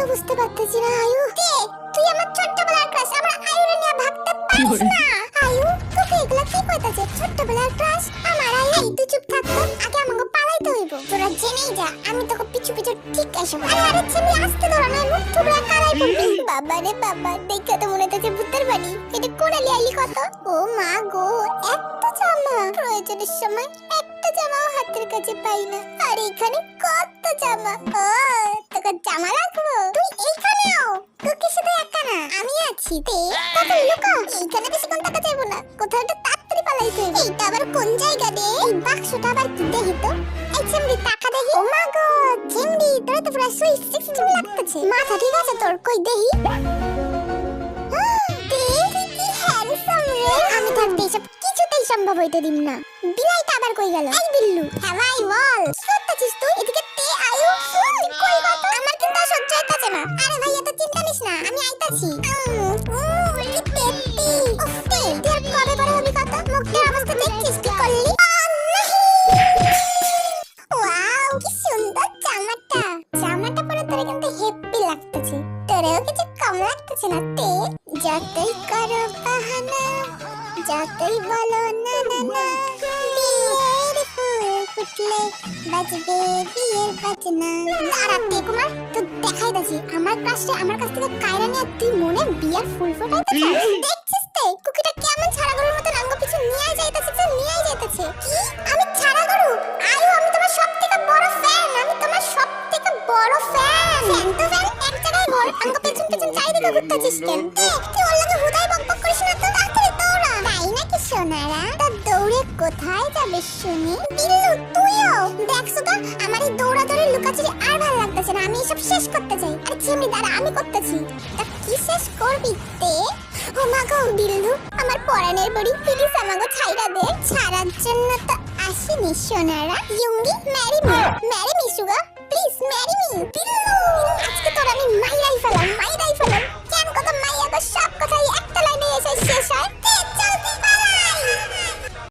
আমিও বুঝতে পারতেছি না আয়ু। তুই আমার ছোট্টবেলার ক্রাশ, আমার আয়ুরে নিয়ে ভাগতে পারিস না। আয়ু তোকে এগুলা কি কইতাছে? ছোট্টবেলার ক্রাশ আমার আয়ু। তুই চুপ থাক তো, আগে আমাকে পালাইতে হইব। তোরা জেনেই যা, আমি তোকে পিছু পিছু ঠিক আসব। আরে ছেলে আসতে ধরা না, মুখ থুবড়া কালাই পড়বি। বাবা রে বাবা, দেখে তো মনে হচ্ছে ভূতের বাড়ি। এটা কোড়ালি আইলি কত? ও মা গো, এত জামা! প্রয়োজনের সময় একটা জামাও হাতের কাছে পাই না। আর এখানে কত জামা! ও তোকে জামা রাখবো? তুই এইখানেও? তোকে শুধু একা না, আমি আছি। তাতে লুকা, এইখানে বেশিক্ষণ থাকা যাবে না। কোথাও একটা তাড়াতাড়ি পালাইতে হইবে। এইটা আবার কোন জায়গা রে? এই বাক্সটা আবার কি দেখি তো? এই চিমড়ি টাকা দেখি। ও মা গো, চিমড়ি তোর তো পুরো সুই সিক্সটি লাগতেছে। মাথা ঠিক আছে তোর? কই দেখি। কি হ্যান্ডসাম রে! আমি থাকতে এসব কিছুতেই সম্ভব হইতে দিম না। বিলাইটা আবার কই গেল? এই বিল্লু, হ্যাঁ ভাই বল। সত্যিস তুই? এদিকে তে আয়ু কই গেল? আমার কিন্তু সহ্য হইতাছে না। আরে ভাই এত চিন্তা নিস না, আমি আইতাছি। কি তেত্তি! উফ তে, তুই আর কবে করে হবি কত? মুখের অবস্থা দেখছিস কি করলি? ওয়াও, কি সুন্দর জামাটা! জামাটা পরে তোরে কিন্তু হেপি লাগতেছে। তোরেও কিছু কম লাগতেছে না তে? যতই করো বাহানা, যতই বলো না না না, বিয়ের ফুল ফুটলে বাজবে বিয়ের বাজনা। দাঁড়াতে কুমার, তো দেখাই দাছি আমার কাছে, আমার কাছ থেকে কায়রা নিয়ে তুই মনে বিয়ের ফুল ফোটাইতে চাস? দেখছিস তে কুকিটা কেমন ছাড়া গরুর মতো রাঙ্গ পিছু নিয়ে যাইতাছে, নিয়ে যাইতাছে। কি আমি ছাড়া গরু? আয়ু আমি তোমার সবথেকে বড় ফ্যান, আমি তোমার সবথেকে বড় ফ্যান। ফ্যান তো ফ্যান, এক জায়গায় ঘর আঙ্গ পেছন পেছন চারিদিকে ঘুরতেছিস কেন? তুই ওর লাগে হুদাই বকবক করিস না তো, তাড়াতাড়ি দৌড়া। তাই নাকি সোনারা? তা দৌড়ে কোথায় যাবে শুনি? বিল্লু তুইও দেখছো তো, আমার এই দৌড়াদৌড়ি লুকাচুরি আর ভালো লাগতেছে না। আমি এসব শেষ করতে চাই। আরে চিমড়ি দাঁড়া, আমি করতেছি। তা কি শেষ করবি তে? ও মা গো বিল্লু, আমার পরাণের বড়ি, প্লিজ আমাকে ছাইড়া দে। ছাড়ার জন্য তো আসিনি সোনারা। Yoongi marry me Suga, please marry me. Billu